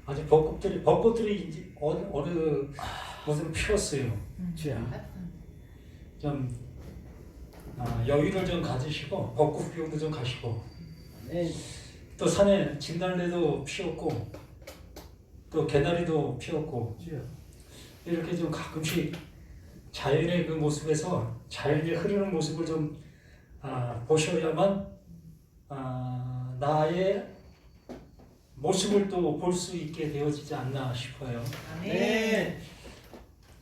아주 벚꽃들이 이제 어느 곳은 피었어요. 좀 여유를 좀 가지시고 벚꽃 구경도 좀 가시고 네. 또 산에 진달래도 피었고 또 개나리도 피었고 이렇게 좀 가끔씩 자연의 그 모습에서 자연이 흐르는 모습을 좀 보셔야만 나의 모습을 또 볼 수 있게 되어지지 않나 싶어요. 네.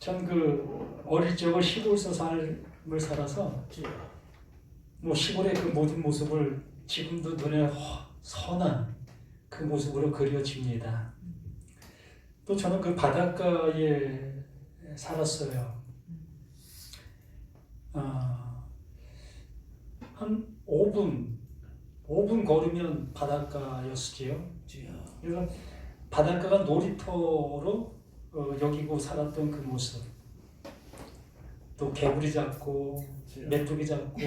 전 그 어릴 적을 시골에서 삶을 살아서 뭐 시골의 그 모든 모습을 지금도 눈에 선한 그 모습으로 그려집니다. 또 저는 그 바닷가에 살았어요. 한 5분 걸으면 바닷가였지요. 그래서 바닷가가 놀이터로 여기고 살았던 그 모습. 또 개구리 잡고 메뚜기 잡고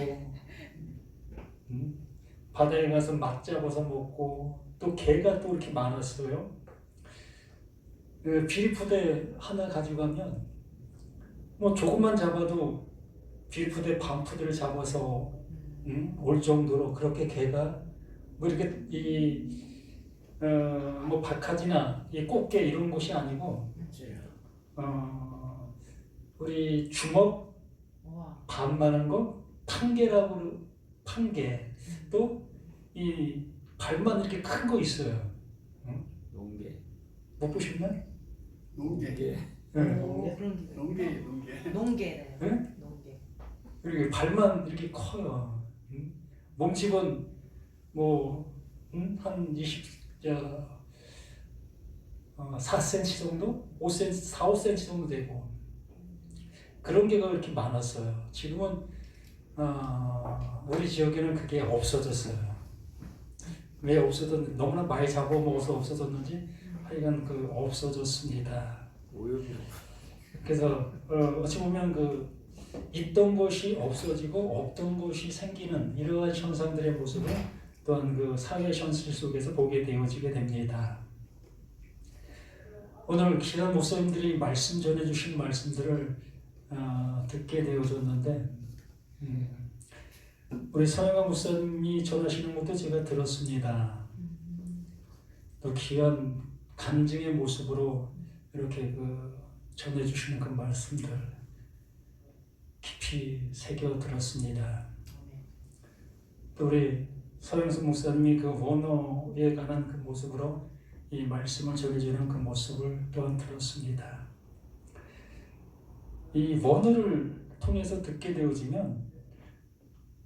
바다에 가서 맛 잡아서 먹고 또 개가 또 이렇게 많았어요. 그 비리푸대 하나 가져가면 뭐 조금만 잡아도 비리푸대 반푸대를 잡아서 올 정도로 그렇게 개가 뭐 이렇게 뭐 박하지나 이 꽃게 이런 곳이 아니고 우리 주먹 반만한 거 판개라고 판개 또 이 발만 이렇게 큰 거 있어요. 농개. 못 보셨나요? 농개. 농개래요. 네? 농개. 이렇게 발만 이렇게 커요. 몸집은 뭐 한 4cm 정도? 5cm, 4, 5cm 정도 되고 그런 게가 이렇게 많았어요. 지금은 우리 지역에는 그게 없어졌어요. 왜 없어졌는지 너무나 많이 잡아먹어서 없어졌는지 하여간 그 없어졌습니다. 오염이. 그래서 어찌 보면 그 있던 것이 없어지고 없던 것이 생기는 이러한 현상들의 모습을 또한 그 사회 현실 속에서 보게 되어지게 됩니다. 오늘 귀한 목사님들이 말씀 전해주신 말씀들을 듣게 되어졌는데 우리 서영아 목사님이 전하시는 것도 제가 들었습니다. 또 귀한 간증의 모습으로 이렇게 그 전해주시는 그 말씀들 깊이 새겨 들었습니다. 또 우리 서영수 목사님이 그 원어에 관한 그 모습으로 이 말씀을 전해주는 그 모습을 또한 들었습니다. 이 원어를 통해서 듣게 되어지면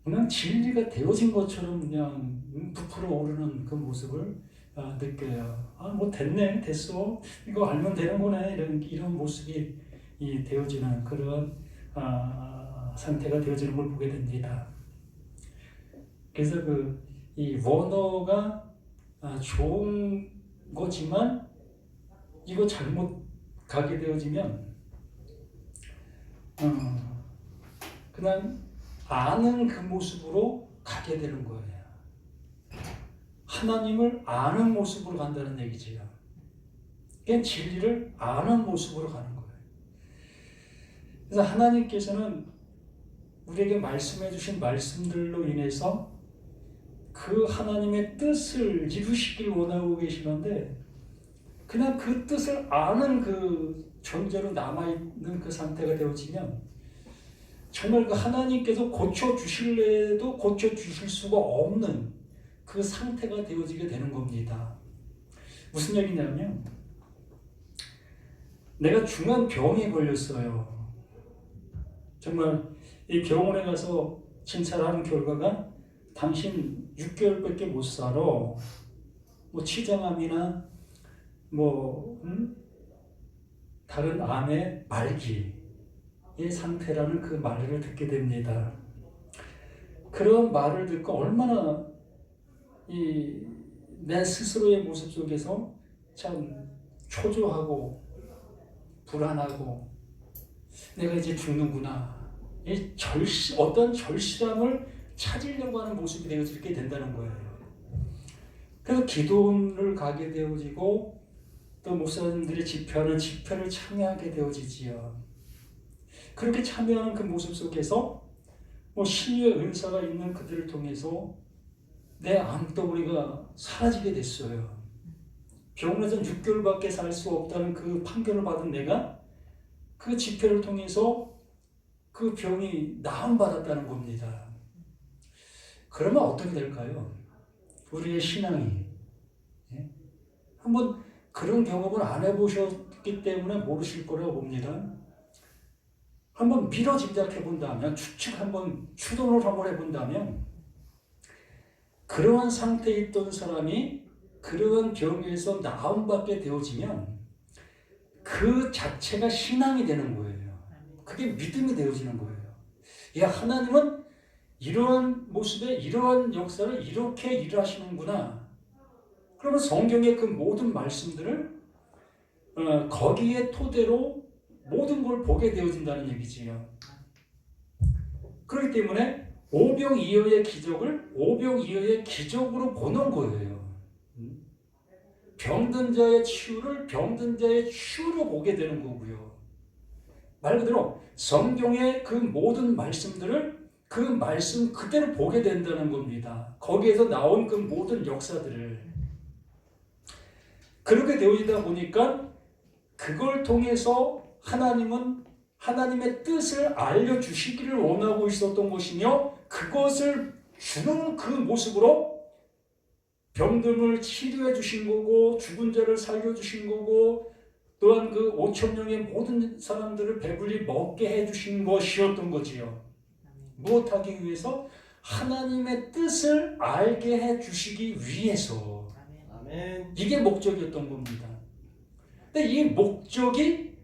그냥 진리가 되어진 것처럼 그냥 부풀어 오르는 그 모습을 느껴요. 뭐 됐네, 됐어, 이거 알면 되는구나 이런 모습이 되어지는 그런 상태가 되어지는 걸 보게 됩니다. 그래서 이 원어가 좋은 거지만 이거 잘못 가게 되어지면 그냥 아는 그 모습으로 가게 되는 거예요. 하나님을 아는 모습으로 간다는 얘기지요. 그냥 진리를 아는 모습으로 가는 거예요. 그래서 하나님께서는 우리에게 말씀해 주신 말씀들로 인해서 그 하나님의 뜻을 이루시길 원하고 계시는데 그냥 그 뜻을 아는 그 존재로 남아있는 그 상태가 되어지면 정말 그 하나님께서 고쳐주실래도 고쳐주실 수가 없는 그 상태가 되어지게 되는 겁니다. 무슨 얘기냐면 내가 중한 병에 걸렸어요. 정말 이 병원에 가서 진찰을 하는 결과가 당신 6개월밖에 못 살아. 뭐 치정암이나 다른 암의 말기의 상태라는 그 말을 듣게 됩니다. 그런 말을 듣고 얼마나 내 스스로의 모습 속에서 참 초조하고 불안하고 내가 이제 죽는구나. 어떤 절실함을 찾으려고 하는 모습이 되어지게 된다는 거예요. 그래서 기도를 가게 되어지고 또 목사님들이 집회하는 집회를 참여하게 되어지지요. 그렇게 참여하는 그 모습 속에서 신유의 은사가 있는 그들을 통해서 내 암덩어리가 사라지게 됐어요. 병원에서 6개월밖에 살 수 없다는 그 판결을 받은 내가 그 집회를 통해서 그 병이 나음받았다는 겁니다. 그러면 어떻게 될까요? 우리의 신앙이 한번 그런 경험을 안 해보셨기 때문에 모르실 거라고 봅니다. 한번 미뤄 짐작해 본다면, 추론을 한번 해본다면, 그러한 상태에 있던 사람이 그러한 병에서 나음받게 되어지면 그 자체가 신앙이 되는 거예요. 그게 믿음이 되어지는 거예요. 야, 하나님은 이러한 모습에 이러한 역사를 이렇게 일하시는구나. 그러면 성경의 그 모든 말씀들을 거기에 토대로 모든 걸 보게 되어진다는 얘기지요. 그렇기 때문에 오병이어의 기적을 오병이어의 기적으로 보는 거예요. 병든 자의 치유를 병든 자의 치유로 보게 되는 거고요. 말 그대로 성경의 그 모든 말씀들을 그 말씀 그대로 보게 된다는 겁니다. 거기에서 나온 그 모든 역사들을. 그렇게 되어지다 보니까 그걸 통해서 하나님은 하나님의 뜻을 알려주시기를 원하고 있었던 것이며 그것을 주는 그 모습으로 병듦을 치료해 주신 거고 죽은 자를 살려주신 거고 또한 그 5,000명의 모든 사람들을 배불리 먹게 해주신 것이었던 거지요. 무엇하기 위해서? 하나님의 뜻을 알게 해주시기 위해서. 아멘. 이게 목적이었던 겁니다. 근데 이 목적이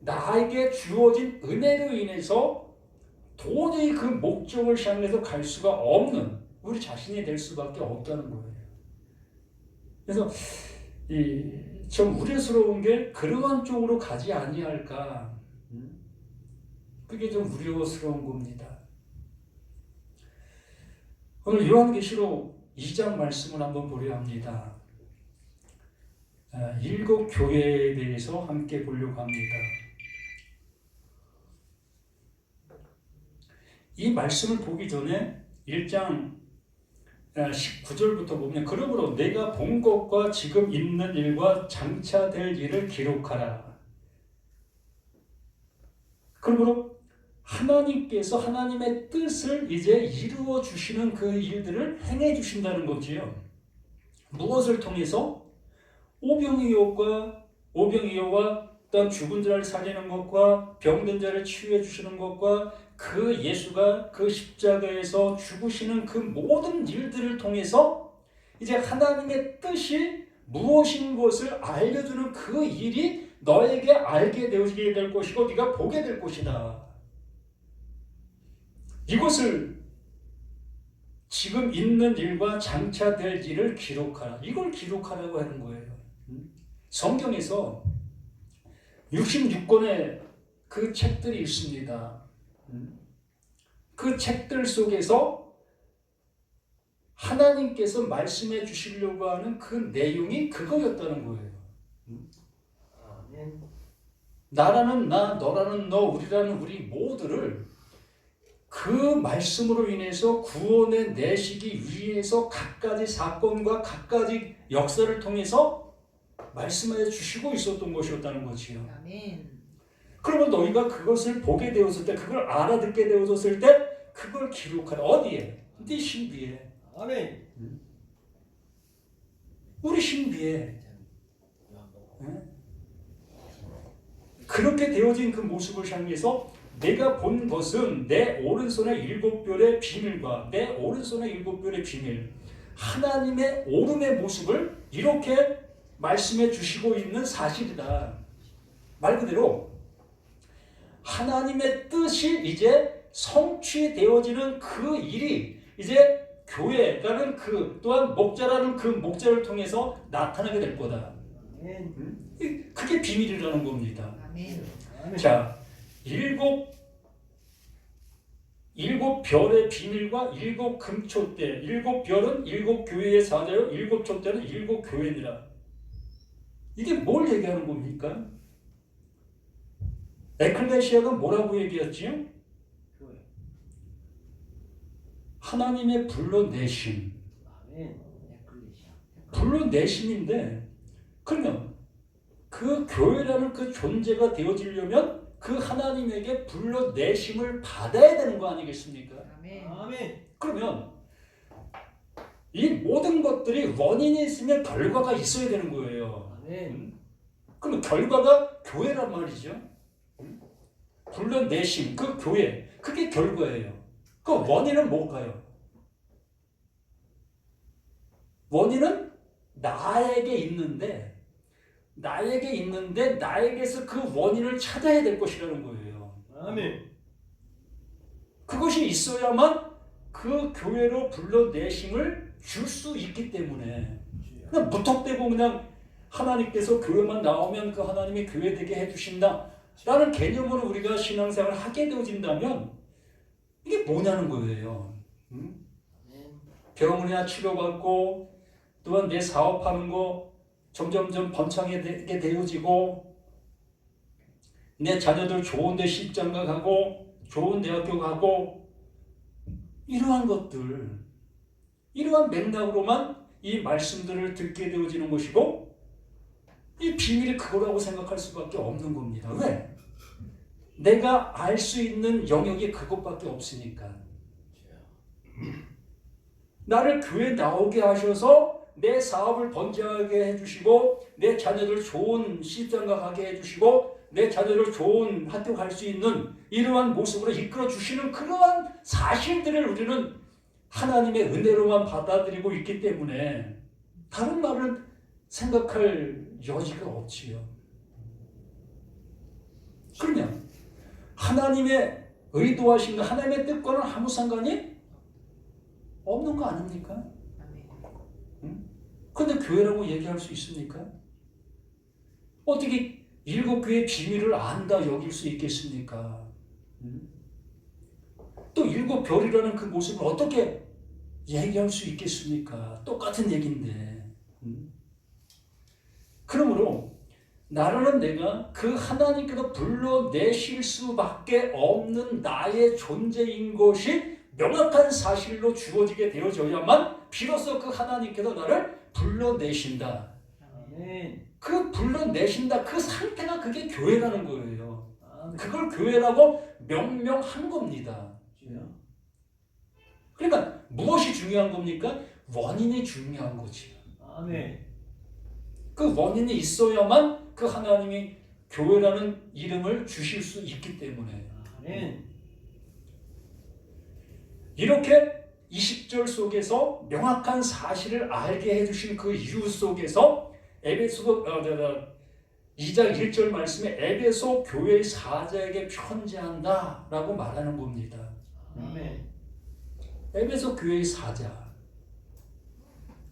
나에게 주어진 은혜로 인해서 도저히 그 목적을 향해서 갈 수가 없는 우리 자신이 될 수밖에 없다는 거예요. 그래서 좀 우려스러운 게 그러한 쪽으로 가지 아니할까. 그게 좀 우려스러운 겁니다. 오늘 요한계시록 2장 말씀을 한번 보려 합니다. 7 교회에 대해서 함께 보려고 합니다. 이 말씀을 보기 전에 1장 19절부터 보면 그러므로 내가 본 것과 지금 있는 일과 장차 될 일을 기록하라. 그러므로 하나님께서 하나님의 뜻을 이제 이루어 주시는 그 일들을 행해 주신다는 거지요. 무엇을 통해서? 오병이어와 또한 죽은 자를 살리는 것과 병든 자를 치유해 주시는 것과 그 예수가 그 십자가에서 죽으시는 그 모든 일들을 통해서 이제 하나님의 뜻이 무엇인 것을 알려주는 그 일이 너에게 알게 되어지게 될 것이고 네가 보게 될 것이다. 이것을 지금 있는 일과 장차 될 일을 기록하라. 이걸 기록하라고 하는 거예요. 성경에서 66권의 그 책들이 있습니다. 그 책들 속에서 하나님께서 말씀해 주시려고 하는 그 내용이 그거였다는 거예요. 나라는 나, 너라는 너, 우리라는 우리 모두를 그 말씀으로 인해서 구원에 내시기 위해서 각가지 사건과 각가지 역사를 통해서 말씀해 주시고 있었던 것이었다는 거지요. 아멘. 그러면 너희가 그것을 보게 되었을 때, 그걸 알아듣게 되었을 때, 그걸 기록하라. 어디에? 네 신비에. 아멘. 우리 신비에. 그렇게 되어진 그 모습을 향해서 내가 본 것은 내 오른손의 7별의 비밀과 내 오른손의 7별의 비밀, 하나님의 오름의 모습을 이렇게 말씀해 주시고 있는 사실이다. 말 그대로 하나님의 뜻이 이제 성취되어지는 그 일이 이제 교회라는 그 또한 목자라는 그 목자를 통해서 나타나게 될 거다. 그게 비밀이라는 겁니다. 아멘. 자, 일곱 별의 비밀과 7 금초대. 7 별은 7 교회의 사자요, 7 촛대는 7 교회니라. 이게 뭘 얘기하는 겁니까? 에클레시아가 뭐라고 얘기했지요? 교회. 하나님의 불러내심. 아멘. 에클레시아. 불러내심인데, 그러면 그 교회라는 그 존재가 되어지려면 그 하나님에게 불러내심을 받아야 되는 거 아니겠습니까? 아멘. 아멘. 그러면 이 모든 것들이 원인이 있으면 결과가 있어야 되는 거예요. 아멘. 그러면 결과가 교회란 말이죠. 불러내심, 그 교회, 그게 결과예요. 그 원인은 뭘까요? 원인은 나에게 있는데 나에게서 그 원인을 찾아야 될 것이라는 거예요. 아멘. 그것이 있어야만 그 교회로 불러내심을 줄 수 있기 때문에 그냥 무턱대고 그냥 하나님께서 교회만 나오면 그 하나님이 교회 되게 해주신다 라는 개념으로 우리가 신앙생활을 하게 되어진다면 이게 뭐냐는 거예요. 병원이나 치료받고 또한 내 사업하는 거 점점점 번창하게 되어지고 내 자녀들 좋은 데 시집장가 가고 좋은 대학교 가고 이러한 것들, 이러한 맥락으로만 이 말씀들을 듣게 되어지는 것이고 이 비밀이 그거라고 생각할 수밖에 없는 겁니다. 왜? 내가 알 수 있는 영역이 그것밖에 없으니까. 나를 교회 나오게 하셔서 내 사업을 번창하게 해주시고 내 자녀들 좋은 시집장가 가게 해주시고 내 자녀를 좋은 학교 갈 수 있는 이러한 모습으로 이끌어 주시는 그러한 사실들을 우리는 하나님의 은혜로만 받아들이고 있기 때문에 다른 말을 생각할 여지가 없지요. 그러면 하나님의 의도하신 것, 하나님의 뜻과는 아무 상관이 없는 거 아닙니까? 그런데 교회라고 얘기할 수 있습니까? 어떻게 일곱 교회의 비밀을 안다 여길 수 있겠습니까? 또 일곱 별이라는 그 모습을 어떻게 얘기할 수 있겠습니까? 똑같은 얘기인데. 그러므로 나라는 내가 그 하나님께서 불러내실 수밖에 없는 나의 존재인 것이 명확한 사실로 주어지게 되어져야만 비로소 그 하나님께서 나를 불러내신다. 아멘. 그 불러내신다 그 상태가 그게 교회라는 거예요. 그걸 교회라고 명명한 겁니다. 그러니까 무엇이 중요한 겁니까? 원인이 중요한 거지. 아멘. 그 원인이 있어야만 그 하나님이 교회라는 이름을 주실 수 있기 때문에. 아멘. 이렇게 20절 속에서 명확한 사실을 알게 해주신 그 이유 속에서 에베소 2장 1절 말씀에 에베소 교회의 사자에게 편지한다 라고 말하는 겁니다. 아멘. 에베소 교회의 사자,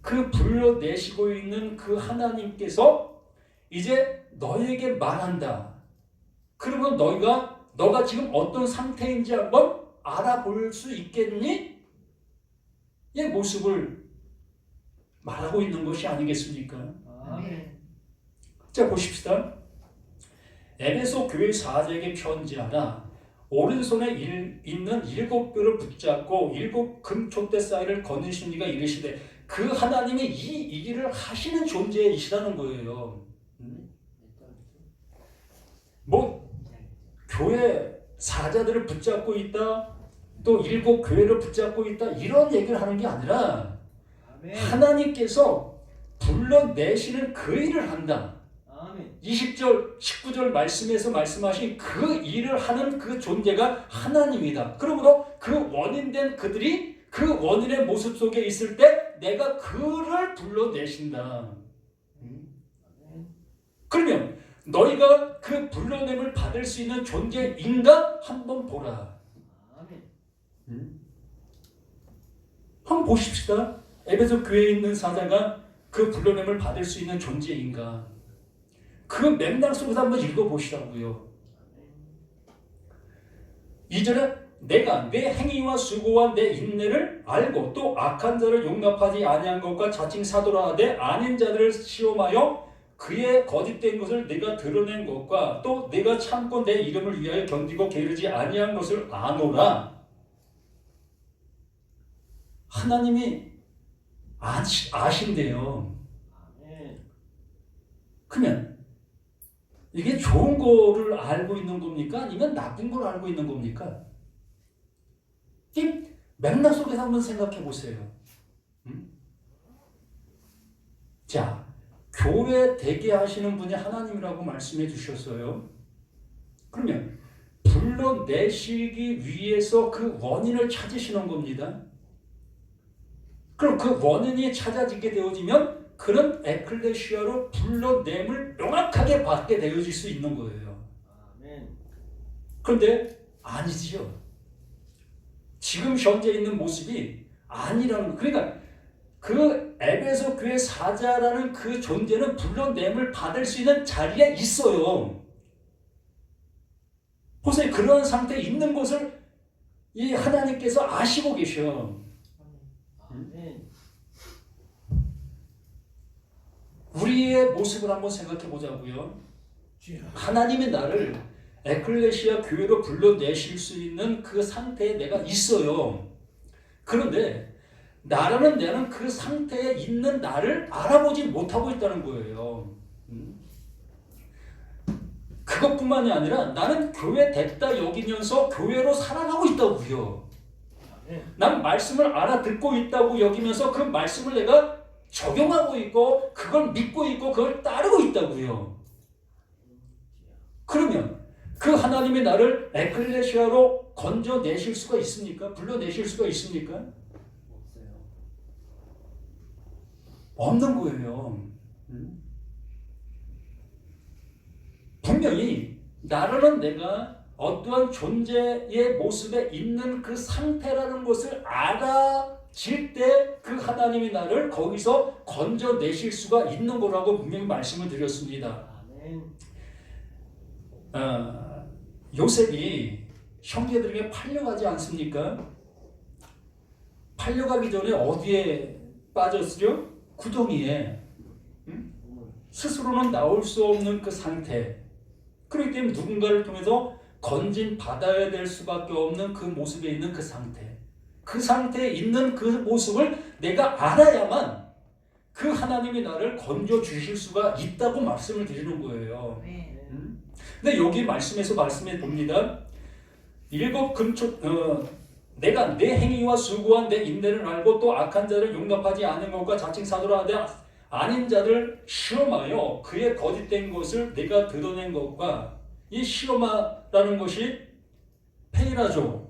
그 불러내시고 있는 그 하나님께서 이제 너에게 말한다. 그러면 너가 지금 어떤 상태인지 한번 알아볼 수 있겠니? 이 모습을 말하고 있는 것이 아니겠습니까? 아멘. 자, 보십시다. 에베소 교회 사자에게 편지하라. 오른손에 있는 일곱 뼈를 붙잡고 일곱 금촛대 사이를 거느신 이가 이르시되, 그 하나님이 이 일을 하시는 존재이시라는 거예요. 뭐 교회 사자들을 붙잡고 있다, 또 일곱 교회를 붙잡고 있다, 이런 얘기를 하는 게 아니라 아멘. 하나님께서 불러내시는 그 일을 한다. 아멘. 20절, 19절 말씀에서 말씀하신 그 일을 하는 그 존재가 하나님이다. 그러므로 그 원인된 그들이 그 원인의 모습 속에 있을 때 내가 그를 불러내신다. 그러면 너희가 그 불러냄을 받을 수 있는 존재인가? 한번 보라. 아멘. 한번 보십시다. 에베소 교회에 있는 사자가 그 불러냄을 받을 수 있는 존재인가? 그 맥락 속에서 한번 읽어보시라고요. 2절에 내가 내 행위와 수고와 내 인내를 알고 또 악한 자를 용납하지 아니한 것과 자칭 사도라 하되 아닌 자들을 시험하여 그의 거짓된 것을 내가 드러낸 것과 또 내가 참고 내 이름을 위하여 견디고 게으르지 아니한 것을 아노라. 하나님이 아신대요. 아멘. 그러면 이게 좋은 거를 알고 있는 겁니까? 아니면 나쁜 걸 알고 있는 겁니까? 이 맥락 속에서 한번 생각해 보세요. 자, 교회 되게 하시는 분이 하나님이라고 말씀해 주셨어요. 그러면 불러내시기 위해서 그 원인을 찾으시는 겁니다. 그럼 그 원인이 찾아지게 되어지면 그런 에클레시아로 불러냄을 명확하게 받게 되어질 수 있는 거예요. 아멘. 그런데 아니지요. 지금 현재 있는 모습이 아니라는 거. 그러니까 그 에베소 교회 사자라는 그 존재는 불러냄을 받을 수 있는 자리에 있어요. 보세요. 그런 상태에 있는 것을 이 하나님께서 아시고 계셔. 아멘. 우리의 모습을 한번 생각해 보자고요. 하나님이 나를 에클레시아 교회로 불러내실 수 있는 그 상태에 내가 있어요. 그런데 나는 그 상태에 있는 나를 알아보지 못하고 있다는 거예요. 그것뿐만이 아니라 나는 교회 됐다 여기면서 교회로 살아가고 있다고요. 난 말씀을 알아듣고 있다고 여기면서 그 말씀을 내가 적용하고 있고 그걸 믿고 있고 그걸 따르고 있다고요. 그러면 그 하나님이 나를 에클레시아로 건져내실 수가 있습니까? 불러내실 수가 있습니까? 없어요. 없는 거예요. 분명히 나라는 내가 어떠한 존재의 모습에 있는 그 상태라는 것을 알아질 때 그 하나님이 나를 거기서 건져내실 수가 있는 거라고 분명히 말씀을 드렸습니다. 아멘. 요셉이 형제들에게 팔려가지 않습니까? 팔려가기 전에 어디에 빠졌죠? 구덩이에. 스스로는 나올 수 없는 그 상태. 그렇기 때문에 누군가를 통해서 건진 받아야 될 수밖에 없는 그 모습에 있는 그 상태. 그 상태에 있는 그 모습을 내가 알아야만 그 하나님이 나를 건져 주실 수가 있다고 말씀을 드리는 거예요. 근데 여기 말씀에서 말씀해 봅니다. 일곱 금초 내가 내 행위와 수고한 내 인내를 알고 또 악한 자를 용납하지 않은 것과 자칭 사도라 하되 아닌 자를 시험하여 그의 거짓된 것을 내가 드러낸 것과 이 시험하라는 것이 페이라조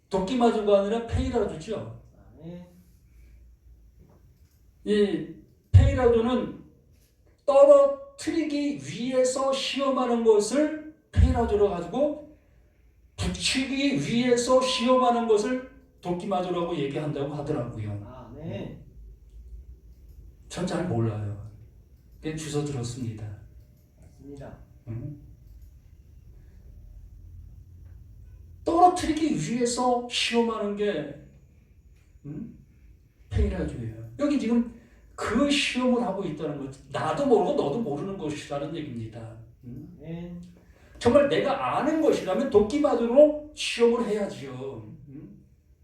도끼마조가 아니라 페이라조죠. 아멘. 이 페이라조는 떨어뜨리기 위해서 시험하는 것을 페이라조로 가지고 붙이기 위해서 시험하는 것을 도끼마조라고 얘기한다고 하더라고요. 아멘. 전 잘 몰라요. 그냥 주워 들었습니다. 맞습니다. 떨어뜨리기 위해서 시험하는 게 페이라조예요. 여기 지금 그 시험을 하고 있다는 것. 나도 모르고 너도 모르는 것이라는 얘기입니다. 아멘. 정말 내가 아는 것이라면 도끼마저로 시험을 해야지요.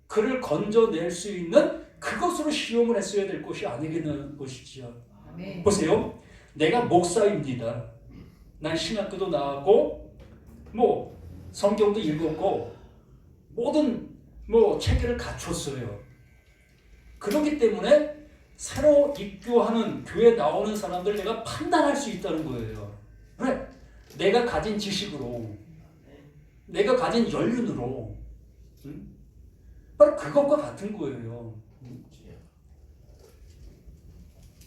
그를 건져낼 수 있는 그것으로 시험을 했어야 될 것이 아니겠는 것이지요. 아멘. 보세요. 내가 목사입니다. 난 신학교도 나왔고 성경도 읽었고 모든 체계를 갖췄어요. 그렇기 때문에 새로 입교하는 교회에 나오는 사람들 내가 판단할 수 있다는 거예요. 그래, 내가 가진 지식으로, 내가 가진 연륜으로, 바로 그것과 같은 거예요.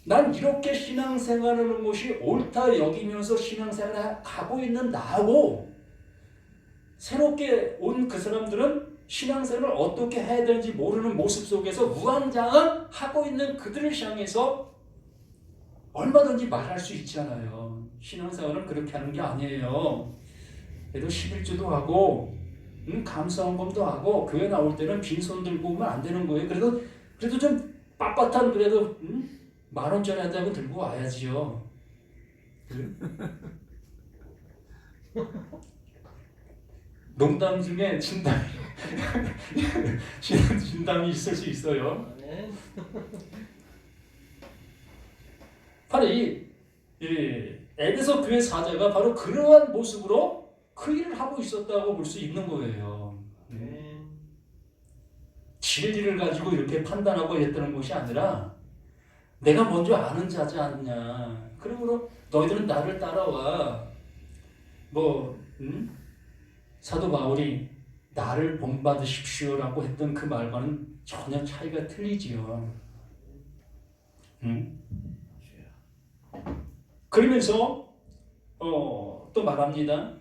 난 이렇게 신앙생활하는 것이 옳다 여기면서 신앙생활을 하고 있는 나하고 새롭게 온 그 사람들은 신앙생활을 어떻게 해야 되는지 모르는 모습 속에서 우왕좌왕하고 있는 그들을 향해서 얼마든지 말할 수 있잖아요. 신앙생활은 그렇게 하는 게 아니에요. 그래도 11주도 하고 감사헌금도 하고 교회 나올 때는 빈손 들고 오면 안 되는 거예요. 그래도 좀 빳빳한 그래도 10,000원짜리 한 장은 들고 와야지요. 농담 중에 진담이 있을 수 있어요. 아멘. 바로 이 에베소 교회 사자가 바로 그러한 모습으로 그 일을 하고 있었다고 볼 수 있는 거예요. 아멘. 진리를 가지고 이렇게 판단하고 했다는 것이 아니라 내가 먼저 아는 자지 않냐. 그러므로 너희들은 나를 따라와. 사도 바울이 나를 본받으십시오라고 했던 그 말과는 전혀 차이가 틀리지요. 그러면서 또 말합니다.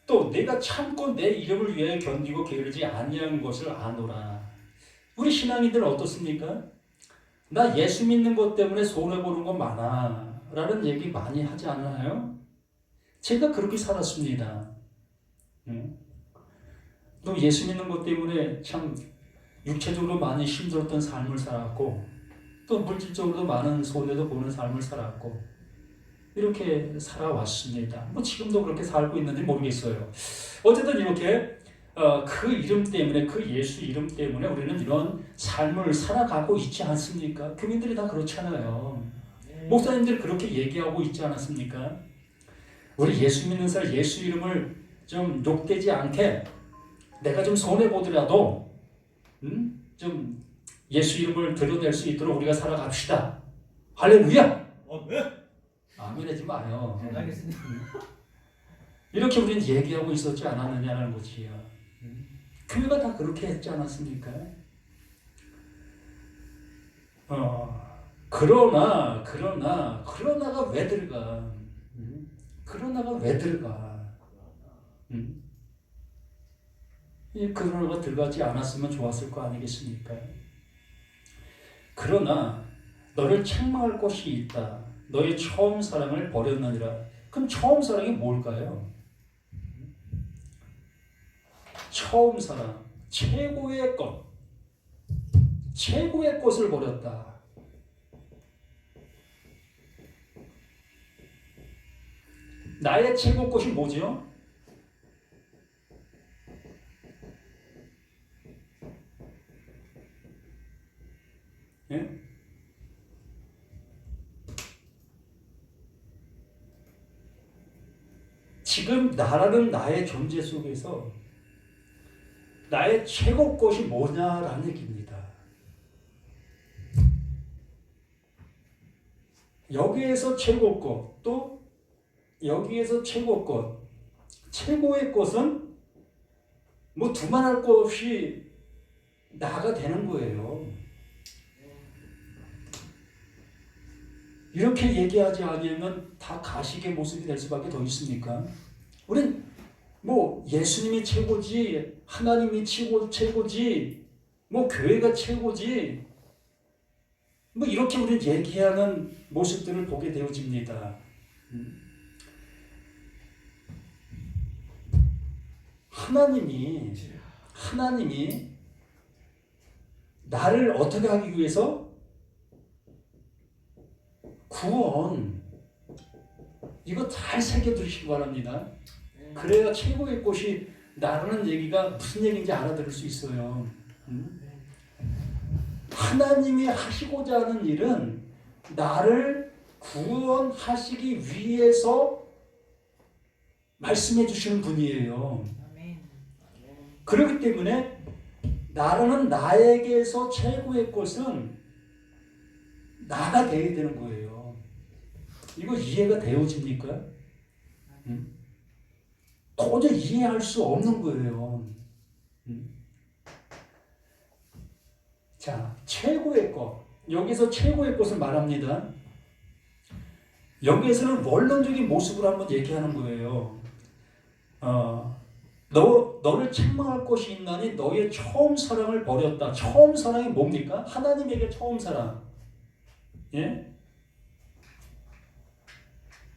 또 내가 참고 내 이름을 위하여 견디고 게으르지 아니한 것을 아노라. 우리 신앙인들 어떻습니까? 나 예수 믿는 것 때문에 손해보는 거 많아 라는 얘기 많이 하지 않아요? 제가 그렇게 살았습니다. 또 예수 믿는 것 때문에 참 육체적으로 많이 힘들었던 삶을 살았고 또 물질적으로도 많은 손해도 보는 삶을 살았고 이렇게 살아왔습니다. 지금도 그렇게 살고 있는지 모르겠어요. 어쨌든 이렇게 그 이름 때문에 그 예수 이름 때문에 우리는 이런 삶을 살아가고 있지 않습니까? 교민들이 다 그렇잖아요. 목사님들이 그렇게 얘기하고 있지 않았습니까? 우리 예수 믿는 사람 예수 이름을 좀 욕되지 않게 내가 좀 손해보더라도 좀 예수 이름을 드러낼 수 있도록 우리가 살아갑시다. 할렐루야! 아멘 하지 마요. 알겠습니다. 이렇게 우리는 얘기하고 있었지 않았느냐는 거지요. 교회가 다 그렇게 했지 않았습니까? 그러나가 왜 들어가? 그러나가 왜 들어가? 이 그러나가 들어가지 않았으면 좋았을 거 아니겠습니까? 그러나 너를 책망할 것이 있다. 너의 처음 사랑을 버렸느니라. 그럼 처음 사랑이 뭘까요? 처음 사랑, 최고의 것, 최고의 것을 버렸다. 나의 최고 것이 뭐죠? 예? 지금 나라는 나의 존재 속에서 나의 최고 것이 뭐냐라는 얘기입니다. 여기에서 최고 것, 또 여기에서 최고 것, 최고의 것은 두말할 것 없이 나가 되는 거예요. 이렇게 얘기하지 않으면 다 가식의 모습이 될 수밖에 더 있습니까? 우린 예수님이 최고지, 하나님이 최고지, 교회가 최고지, 이렇게 우리는 얘기하는 모습들을 보게 되어집니다. 하나님이 나를 어떻게 하기 위해서 구원 이거 잘 새겨두시기 바랍니다. 그래야 최고의 꽃이 나라는 얘기가 무슨 얘기인지 알아들을 수 있어요. 하나님이 하시고자 하는 일은 나를 구원하시기 위해서 말씀해 주시는 분이에요. 그렇기 때문에 나라는 나에게서 최고의 꽃은 나가 되어야 되는 거예요. 이거 이해가 되어집니까? 도저히 이해할 수 없는 거예요. 자, 최고의 것. 여기서 최고의 것을 말합니다. 여기에서는 원론적인 모습을 한번 얘기하는 거예요. 너를 책망할 것이 있나니 너의 처음 사랑을 버렸다. 처음 사랑이 뭡니까? 하나님에게 처음 사랑. 예?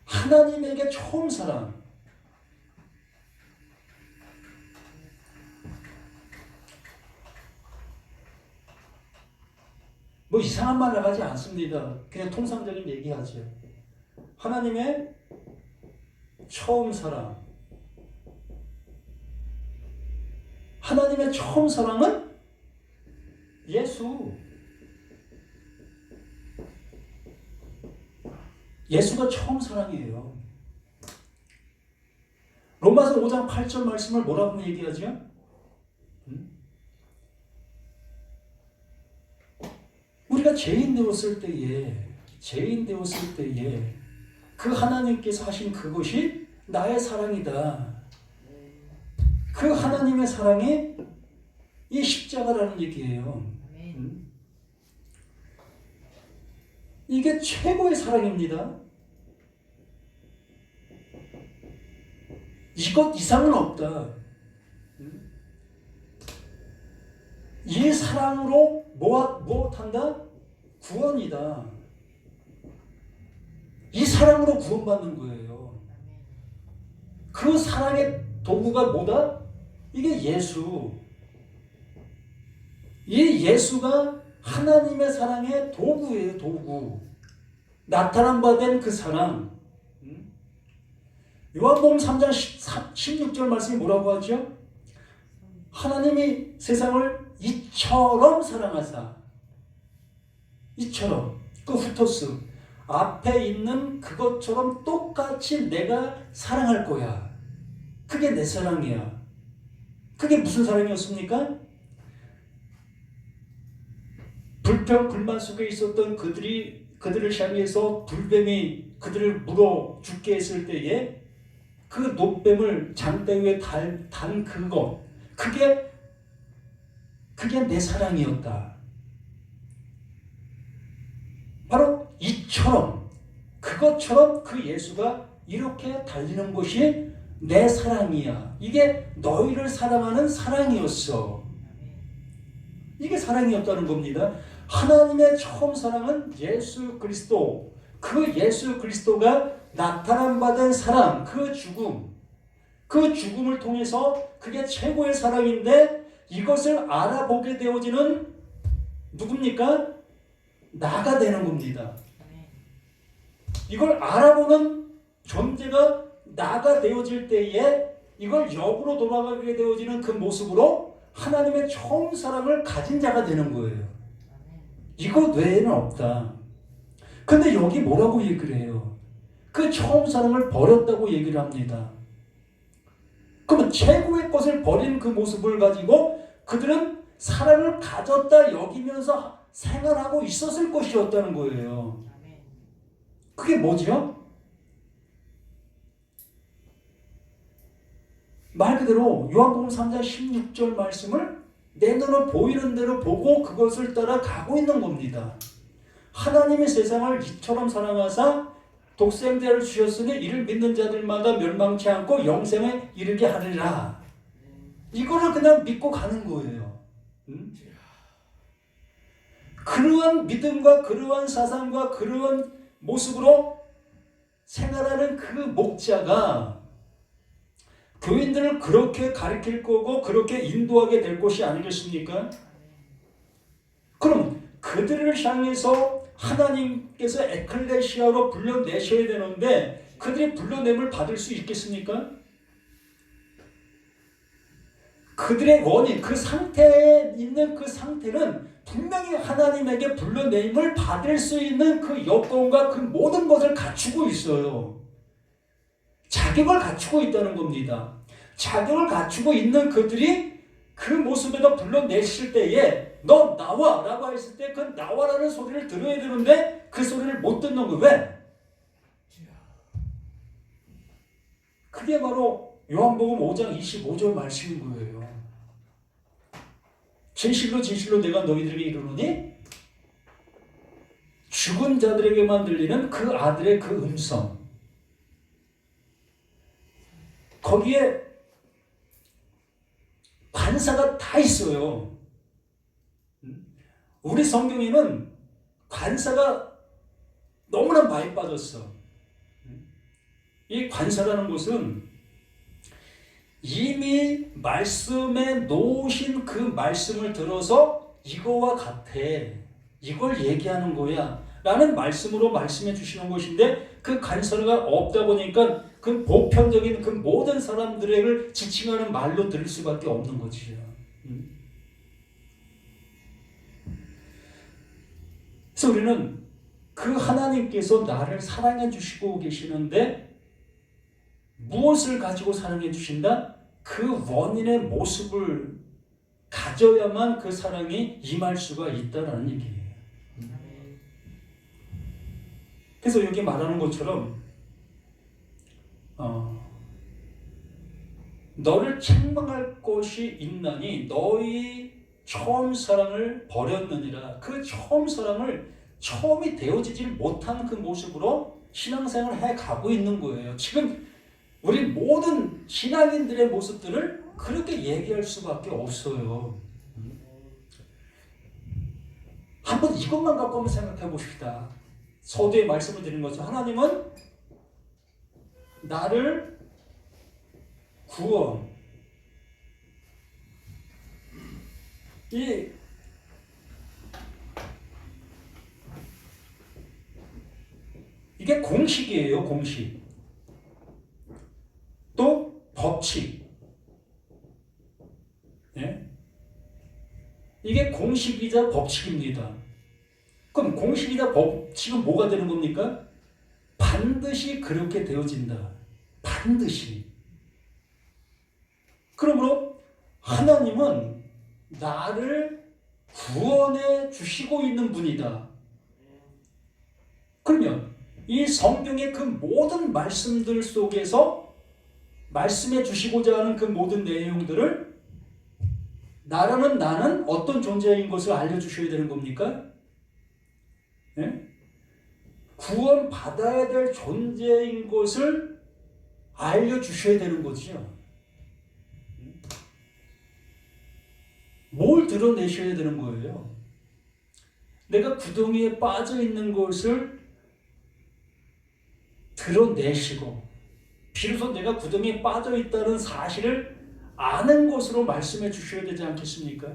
하나님에게 처음 사랑. 이상한 말을 하지 않습니다. 그냥 통상적인 얘기하죠. 하나님의 처음 사랑. 하나님의 처음 사랑은 예수. 예수가 처음 사랑이에요. 로마서 5장 8절 말씀을 뭐라고 얘기하죠? 우리가 죄인 되었을 때에 그 하나님께서 하신 그것이 나의 사랑이다. 그 하나님의 사랑이 이 십자가라는 얘기예요. 이게 최고의 사랑입니다. 이것 이상은 없다. 이 사랑으로 무엇한다? 구원이다. 이 사랑으로 구원받는 거예요. 그 사랑의 도구가 뭐다? 이게 예수. 이 예수가 하나님의 사랑의 도구예요. 도구. 나타난 바 된 그 사랑. 요한복음 3장 16절 말씀이 뭐라고 하죠? 하나님이 세상을 이처럼 사랑하사. 이처럼. 그 후토스. 앞에 있는 그것처럼 똑같이 내가 사랑할 거야. 그게 내 사랑이야. 그게 무슨 사랑이었습니까? 불평, 불만 속에 있었던 그들을 향해서 불뱀이 그들을 물어 죽게 했을 때에 그 노뱀을 장대 위에 단 그것, 그게 내 사랑이었다. 바로 이처럼, 그것처럼 그 예수가 이렇게 달리는 것이 내 사랑이야. 이게 너희를 사랑하는 사랑이었어. 이게 사랑이었다는 겁니다. 하나님의 처음 사랑은 예수 그리스도. 그 예수 그리스도가 나타난 바 된 사랑, 그 죽음을 통해서 그게 최고의 사랑인데 이것을 알아보게 되어지는 누굽니까? 나가 되는 겁니다. 이걸 알아보는 존재가 나가 되어질 때에 이걸 역으로 돌아가게 되어지는 그 모습으로 하나님의 처음 사랑을 가진 자가 되는 거예요. 이것 외에는 없다. 근데 여기 뭐라고 얘기를 해요? 그 처음 사랑을 버렸다고 얘기를 합니다. 그러면 최고의 것을 버린 그 모습을 가지고 그들은 사랑을 가졌다 여기면서 생활하고 있었을 것이었다는 거예요. 그게 뭐죠? 말 그대로 요한복음 3장 16절 말씀을 내 눈으로 보이는 대로 보고 그것을 따라 가고 있는 겁니다. 하나님의 세상을 이처럼 사랑하사 독생자를 주셨으니 이를 믿는 자들마다 멸망치 않고 영생에 이르게 하리라. 이거를 그냥 믿고 가는 거예요. 그러한 믿음과 그러한 사상과 그러한 모습으로 생활하는 그 목자가 교인들을 그렇게 가르칠 거고 그렇게 인도하게 될 것이 아니겠습니까? 그럼 그들을 향해서 하나님께서 에클레시아로 불러내셔야 되는데 그들이 불러냄을 받을 수 있겠습니까? 그들의 원인, 그 상태에 있는 그 상태는 분명히 하나님에게 불러냄을 받을 수 있는 그 여건과 그 모든 것을 갖추고 있어요. 자격을 갖추고 있다는 겁니다. 자격을 갖추고 있는 그들이 그 모습에다 불러내실 때에 너 나와 라고 했을 때 그 나와라는 소리를 들어야 되는데 그 소리를 못 듣는 거예요. 왜? 그게 바로 요한복음 5장 25절 말씀인 거예요. 진실로 진실로 내가 너희들에게 이르노니 죽은 자들에게만 들리는 그 아들의 그 음성, 거기에 관사가 다 있어요. 우리 성경에는 관사가 너무나 많이 빠졌어. 이 관사라는 것은 이미 말씀에 놓으신 그 말씀을 들어서 이거와 같아, 이걸 얘기하는 거야 라는 말씀으로 말씀해 주시는 것인데 그 관사가 없다 보니까 그 보편적인 그 모든 사람들을 지칭하는 말로 들을 수밖에 없는 거지요. 그래서 우리는 그 하나님께서 나를 사랑해 주시고 계시는데 무엇을 가지고 사랑해 주신다? 그 원인의 모습을 가져야만 그 사랑이 임할 수가 있다라는 얘기예요. 그래서 여기 말하는 것처럼 너를 책망할 것이 있나니 너희 처음 사랑을 버렸느니라. 그 처음 사랑을 처음이 되어지질 못한 그 모습으로 신앙생활을 해가고 있는 거예요. 지금 우리 모든 신앙인들의 모습들을 그렇게 얘기할 수밖에 없어요. 한번 이것만 갖고 한번 생각해 봅시다. 서두에 말씀을 드린 것처럼 하나님은 나를 구원, 이게 공식이에요. 공식. 또 법칙. 예? 이게 공식이자 법칙입니다. 그럼 공식이자 법칙은 뭐가 되는 겁니까? 반드시 그렇게 되어진다. 반드시. 그러므로 하나님은 나를 구원해 주시고 있는 분이다. 그러면 이 성경의 그 모든 말씀들 속에서 말씀해 주시고자 하는 그 모든 내용들을 나라는 나는 어떤 존재인 것을 알려주셔야 되는 겁니까? 예? 구원 받아야 될 존재인 것을 알려주셔야 되는 거지요. 뭘 드러내셔야 되는 거예요? 내가 구덩이에 빠져 있는 것을 드러내시고 비로소 내가 구덩이에 빠져 있다는 사실을 아는 것으로 말씀해 주셔야 되지 않겠습니까?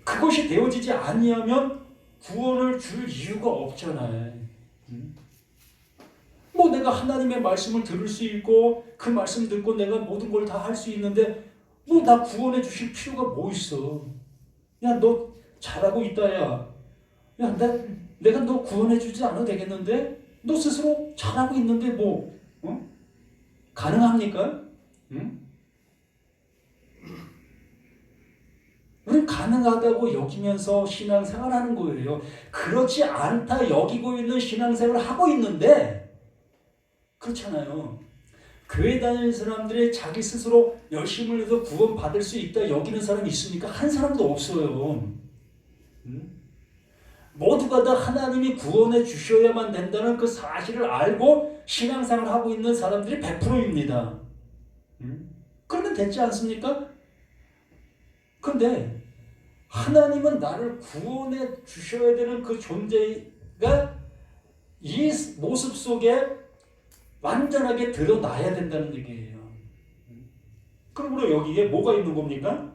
그것이 되어지지 아니하면 구원을 줄 이유가 없잖아요. 뭐 내가 하나님의 말씀을 들을 수 있고 그 말씀 듣고 내가 모든 걸 다 할 수 있는데 뭐 나 구원해 주실 필요가 뭐 있어? 야, 너 잘하고 있다, 야. 야, 내가 너 구원해 주지 않아도 되겠는데? 너 스스로 잘하고 있는데 뭐 가능합니까? 응? 우리는 가능하다고 여기면서 신앙생활하는 거예요. 그렇지 않다 여기고 있는 신앙생활을 하고 있는데 그렇잖아요. 교회 다니는 사람들이 자기 스스로 열심을 해서 구원 받을 수 있다 여기는 사람이 있습니까? 한 사람도 없어요. 모두가 다 하나님이 구원해 주셔야만 된다는 그 사실을 알고 신앙생활을 하고 있는 사람들이 100%입니다. 그러면 됐지 않습니까? 그런데 하나님은 나를 구원해 주셔야 되는 그 존재가 이 모습 속에 완전하게 드러나야 된다는 얘기예요. 그러므로 여기에 뭐가 있는 겁니까?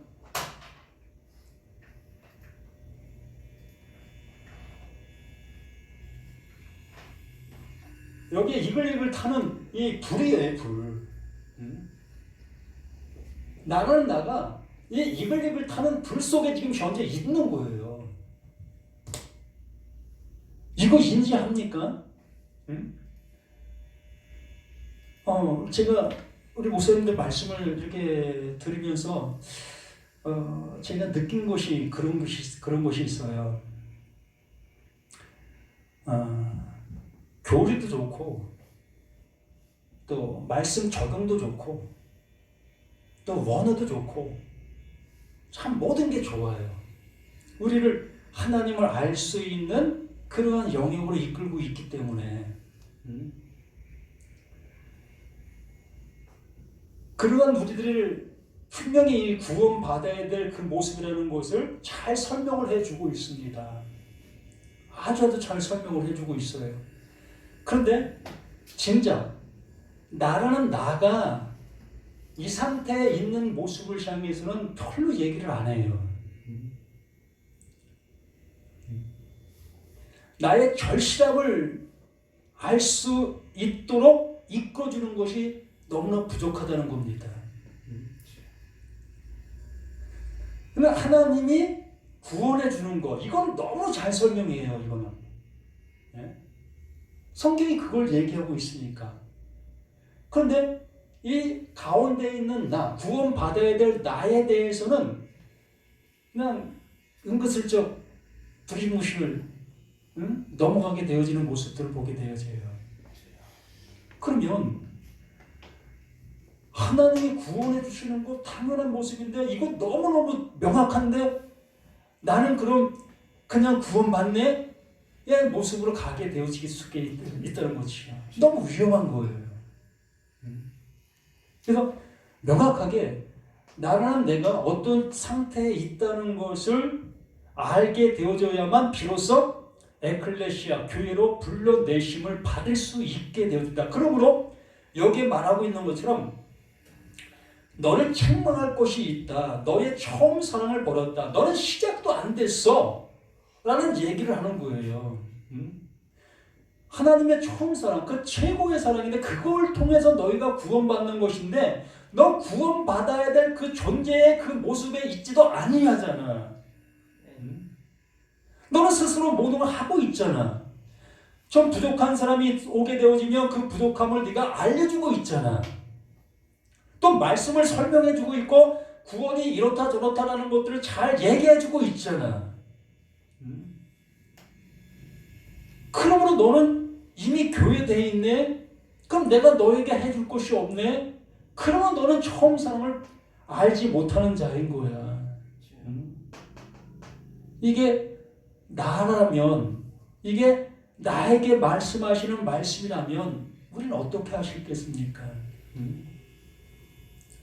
여기에 이글이글 타는 이 불이에요, 불. 나는 나가 이 이글이글 타는 불 속에 지금 현재 있는 거예요. 이거 인지합니까? 제가 우리 목사님들 말씀을 이렇게 들으면서 제가 느낀 것이 그런 것이 있어요. 교리도 좋고 또 말씀 적용도 좋고 또 원어도 좋고 참 모든 게 좋아요. 우리를 하나님을 알 수 있는 그러한 영역으로 이끌고 있기 때문에 그러한 우리들을 분명히 구원받아야 될 그 모습이라는 것을 잘 설명을 해주고 있습니다. 아주 잘 설명을 해주고 있어요. 그런데 진짜 나라는 나가 이 상태에 있는 모습을 향해서는 별로 얘기를 안 해요. 나의 절실함을 알 수 있도록 이끌어주는 것이 너무나 부족하다는 겁니다. 그러나 하나님이 구원해 주는 것, 이건 너무 잘 설명해요. 이거는 성경이 그걸 얘기하고 있으니까. 그런데 이 가운데 있는 나, 구원받아야 될 나에 대해서는 그냥 은근슬쩍 두리뭉실 넘어가게 되어지는 모습들을 보게 되어져요. 그러면 하나님이 구원해 주시는 거 당연한 모습인데 이거 너무너무 명확한데 나는 그럼 그냥 구원받네? 의 모습으로 가게 되어질 수가 있다는 거지요. 너무 위험한 거예요. 그래서 명확하게 나라는 내가 어떤 상태에 있다는 것을 알게 되어져야만 비로소 에클레시아, 교회로 불러내심을 받을 수 있게 되어진다. 그러므로 여기에 말하고 있는 것처럼 너를 책망할 것이 있다. 너의 처음 사랑을 버렸다. 너는 시작도 안 됐어. 라는 얘기를 하는 거예요. 하나님의 처음 사랑, 그 최고의 사랑인데 그걸 통해서 너희가 구원받는 것인데 너 구원받아야 될 그 존재의 그 모습에 있지도 아니하잖아. 너는 스스로 모든 걸 하고 있잖아. 좀 부족한 사람이 오게 되어지면 그 부족함을 네가 알려주고 있잖아. 또 말씀을 설명해주고 있고 구원이 이렇다 저렇다라는 것들을 잘 얘기해주고 있잖아. 그러므로 너는 이미 교회되어 있네? 그럼 내가 너에게 해줄 것이 없네? 그러면 너는 처음 사랑을 알지 못하는 자인 거야. 이게 나라면, 이게 나에게 말씀하시는 말씀이라면 우리는 어떻게 하시겠습니까?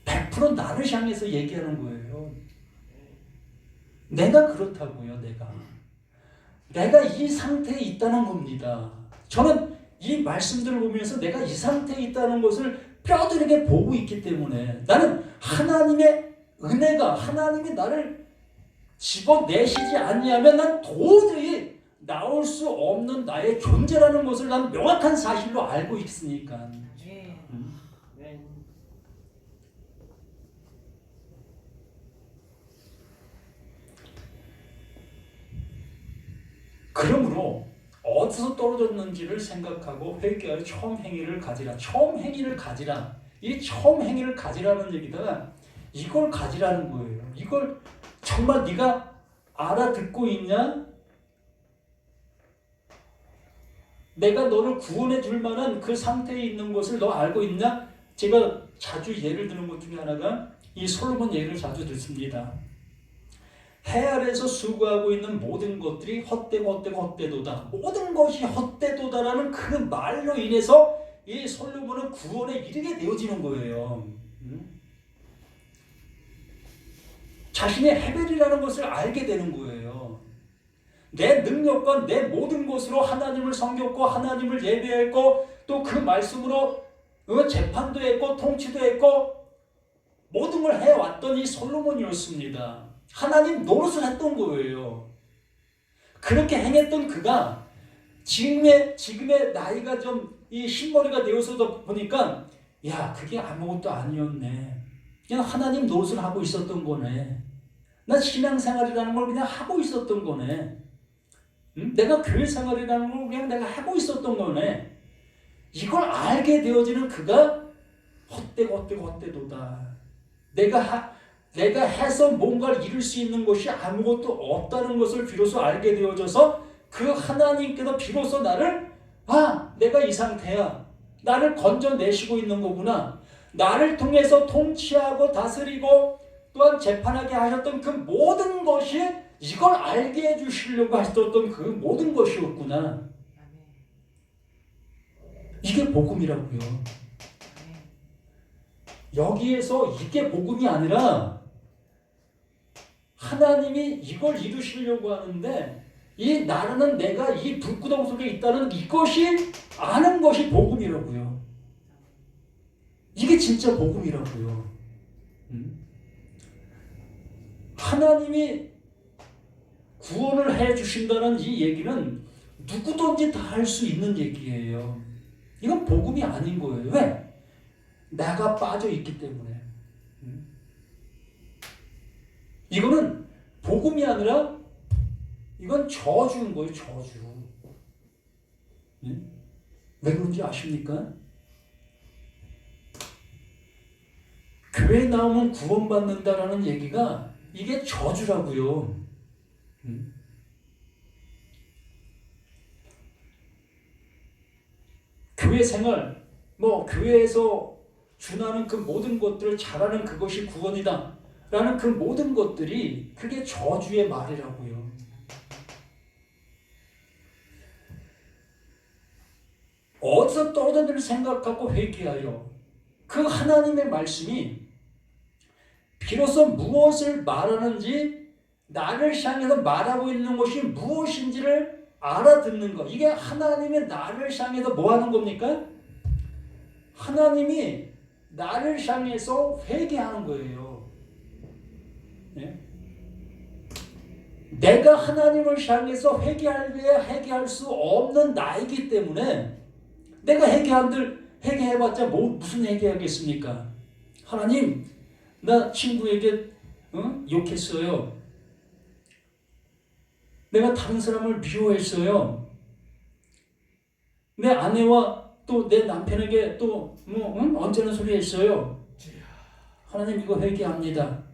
100% 나를 향해서 얘기하는 거예요. 내가 그렇다고요. 내가 이 상태에 있다는 겁니다. 저는 이 말씀들을 보면서 내가 이 상태에 있다는 것을 뼈저리게 보고 있기 때문에 나는 하나님의 은혜가 하나님이 나를 집어내시지 않냐면 난 도저히 나올 수 없는 나의 존재라는 것을 난 명확한 사실로 알고 있으니까. 그러므로 어디서 떨어졌는지를 생각하고 회개하여 처음 행위를 가지라. 처음 행위를 가지라. 이 처음 행위를 가지라는 얘기가 이걸 가지라는 거예요. 이걸 정말 네가 알아듣고 있냐? 내가 너를 구원해 줄 만한 그 상태에 있는 것을 너 알고 있냐? 제가 자주 예를 드는 것 중에 하나가 이 솔로몬 예를 자주 듣습니다. 해 아래에서 수고하고 있는 모든 것들이 헛되도다. 모든 것이 헛되도다라는 그 말로 인해서 이 솔로몬은 구원에 이르게 되어지는 거예요. 자신이 헤벨이라는 것을 알게 되는 거예요. 내 능력과 내 모든 것으로 하나님을 섬겼고 하나님을 예배했고 또 그 말씀으로 재판도 했고 통치도 했고 모든 걸 해왔던 이 솔로몬이었습니다. 하나님 노릇을 했던 거예요. 그렇게 행했던 그가 지금의 나이가 좀 이 흰머리가 되어서도 보니까 야 그게 아무것도 아니었네. 그냥 하나님 노릇을 하고 있었던 거네. 난 신앙생활이라는 걸 그냥 하고 있었던 거네. 내가 교회 생활이라는 걸 그냥 내가 하고 있었던 거네. 이걸 알게 되어지는 그가 헛되도다. 내가 해서 뭔가를 이룰 수 있는 것이 아무것도 없다는 것을 비로소 알게 되어져서 그 하나님께서 비로소 나를 내가 이 상태야. 나를 건져내시고 있는 거구나. 나를 통해서 통치하고 다스리고 또한 재판하게 하셨던 그 모든 것이 이걸 알게 해주시려고 하셨던 그 모든 것이었구나. 이게 복음이라고요. 여기에서 이게 복음이 아니라 하나님이 이걸 이루시려고 하는데 이 나라는 내가 이 불구덩 속에 있다는 이것이 아는 것이 복음이라고요. 이게 진짜 복음이라고요. 하나님이 구원을 해 주신다는 이 얘기는 누구든지 다 할 수 있는 얘기예요. 이건 복음이 아닌 거예요. 왜? 내가 빠져 있기 때문에. 이거는 복음이 아니라 이건 저주인 거예요. 저주. 왜 그런지 아십니까? 교회 나오면 구원받는다라는 얘기가 이게 저주라고요. 교회 생활, 교회에서 준하는 그 모든 것들을 잘하는 그것이 구원이다 라는 그 모든 것들이 그게 저주의 말이라고요. 어디서 떨어질 생각 갖고 회개하여 그 하나님의 말씀이 비로소 무엇을 말하는지 나를 향해서 말하고 있는 것이 무엇인지를 알아듣는 것. 이게 하나님의 나를 향해서 뭐 하는 겁니까? 하나님이 나를 향해서 회개하는 거예요. 네? 내가 하나님을 향해서 회개할 수 없는 나이기 때문에 내가 회개해봤자 무슨 회개하겠습니까? 하나님, 나 친구에게 욕했어요. 내가 다른 사람을 미워했어요. 내 아내와 또 내 남편에게 또 언짢은 소리 했어요. 하나님 이거 회개합니다.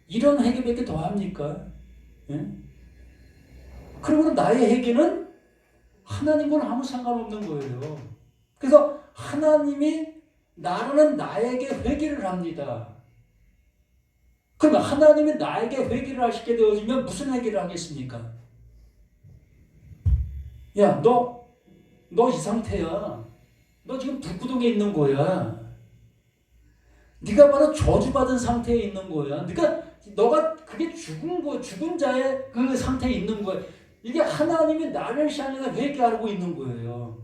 이런 회개밖에 더 합니까? 예? 그러면 나의 회개는 하나님과는 아무 상관없는 거예요. 그래서 하나님이 나라는 나에게 회개를 합니다. 그러면 하나님이 나에게 회개를 하시게 되어지면 무슨 회개를 하겠습니까? 야, 너 이 상태야. 너 지금 불구덩이에 있는 거야. 네가 바로 저주받은 상태에 있는 거야. 그러니까 너가 그게 죽은 자의 그 상태에 있는 거야. 이게 하나님이 나를 향해서 회개하고 있는 거예요.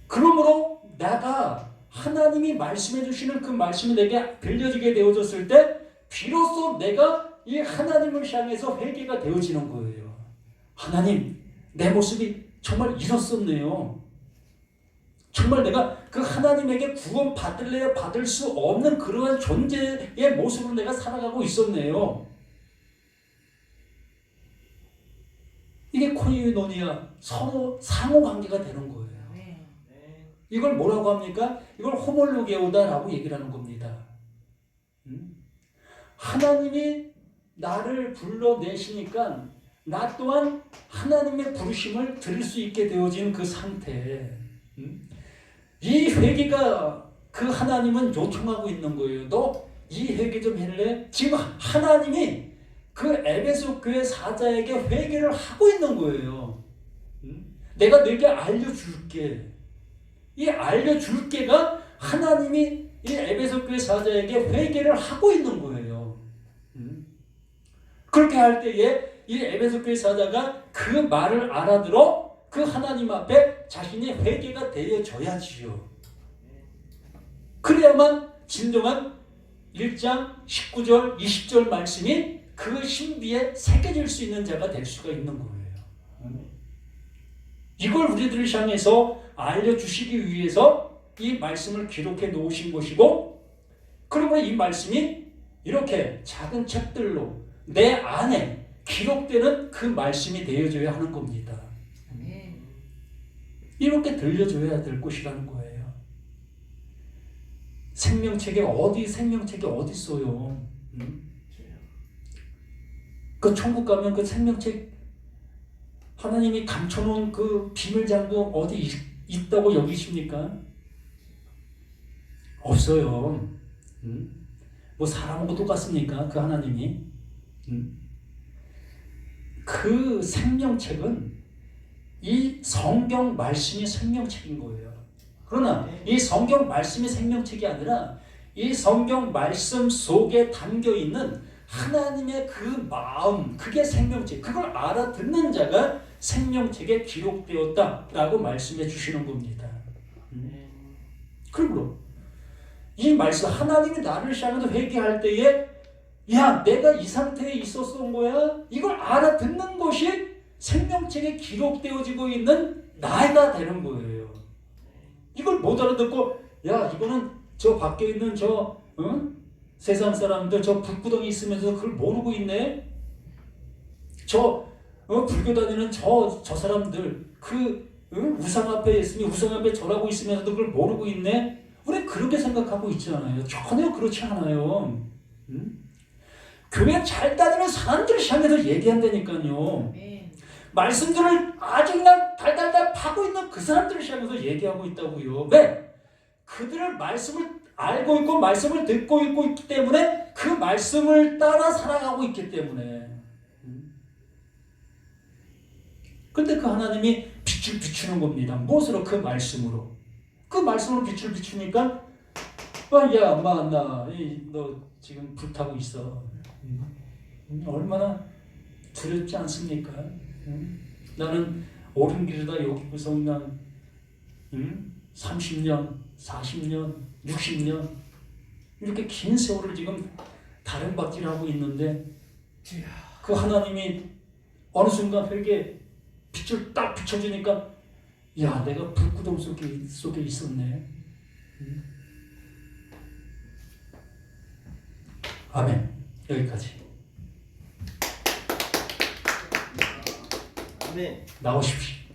그러므로 내가 하나님이 말씀해 주시는 그 말씀이 내게 들려지게 되어졌을 때 비로소 내가 이 하나님을 향해서 회개가 되어지는 거예요. 하나님, 내 모습이 정말 이렇었네요. 정말 내가 그 하나님에게 구원 받을래야 받을 수 없는 그러한 존재의 모습으로 내가 살아가고 있었네요. 이게 코이노니아 서로 상호관계가 되는 거예요. 이걸 뭐라고 합니까? 이걸 호몰로게오다라고 얘기를 하는 겁니다. 하나님이 나를 불러내시니까 나 또한 하나님의 부르심을 들을 수 있게 되어진 그 상태. 이 회개가 그 하나님은 요청하고 있는 거예요. 너 이 회개 좀 할래? 지금 하나님이 그 에베소 교회 사자에게 회개를 하고 있는 거예요. 내가 너에게 알려줄게. 이 알려줄게가 하나님이 이 에베소 교회 사자에게 회개를 하고 있는 거예요. 그렇게 할 때에 이 에베소 교회 사자가 그 말을 알아들어 그 하나님 앞에 자신이 회개가 되어져야지요. 그래야만 진정한 1장 19절 20절 말씀이 그 신비에 새겨질 수 있는 자가 될 수가 있는 거예요. 이걸 우리들을 향해서 알려주시기 위해서 이 말씀을 기록해 놓으신 것이고, 그러므로 이 말씀이 이렇게 작은 책들로 내 안에 기록되는 그 말씀이 되어져야 하는 겁니다. 이렇게 들려줘야 될 것이라는 거예요. 생명책이 어디 있어요? 그 천국 가면 그 생명책 하나님이 감춰놓은 그 비밀장구 어디 있다고 여기십니까? 없어요. 뭐 사람하고 똑같습니까? 그 하나님이. 그 생명책은 이 성경 말씀이 생명책인 거예요. 그러나 이 성경 말씀이 생명책이 아니라 이 성경 말씀 속에 담겨있는 하나님의 그 마음, 그게 생명책. 그걸 알아듣는 자가 생명책에 기록되었다라고 말씀해 주시는 겁니다. 그러므로 이 말씀, 하나님이 나를 향해서 회개할 때에 야, 내가 이 상태에 있었던 거야? 이걸 알아듣는 것이 생명책에 기록되어지고 있는 나이가 되는 거예요. 이걸 못 알아듣고 야 이거는 저 밖에 있는 저 세상 사람들 저 불구덩이 있으면서 그걸 모르고 있네. 저 불교 다니는 저 사람들 우상 앞에 있으면 우상 앞에 절하고 있으면서도 그걸 모르고 있네. 우리 그렇게 생각하고 있잖아요. 전혀 그렇지 않아요. 교회 잘 다니는 사람들 향해서 얘기한다니까요. 말씀들을 아주 그냥 달달달 파고 있는 그 사람들을 향해서 얘기하고 있다고요. 왜? 그들을 말씀을 알고 있고 말씀을 듣고 있기 때문에 그 말씀을 따라 살아가고 있기 때문에. 근데 그 하나님이 빛을 비추는 겁니다. 무엇으로? 그 말씀으로. 그 말씀으로 빛을 비추니까 야 엄마 너 지금 불타고 있어. 얼마나 두렵지 않습니까? 나는 옳은 길이다 여기고서 그냥 30년, 40년, 60년 이렇게 긴 세월을 지금 다름박질하고 있는데 그 하나님이 어느 순간 회개에 빛을 딱 비춰주니까 야 내가 불구덩 속에 있었네. 아멘. 여기까지. 아멘. 나오십시오.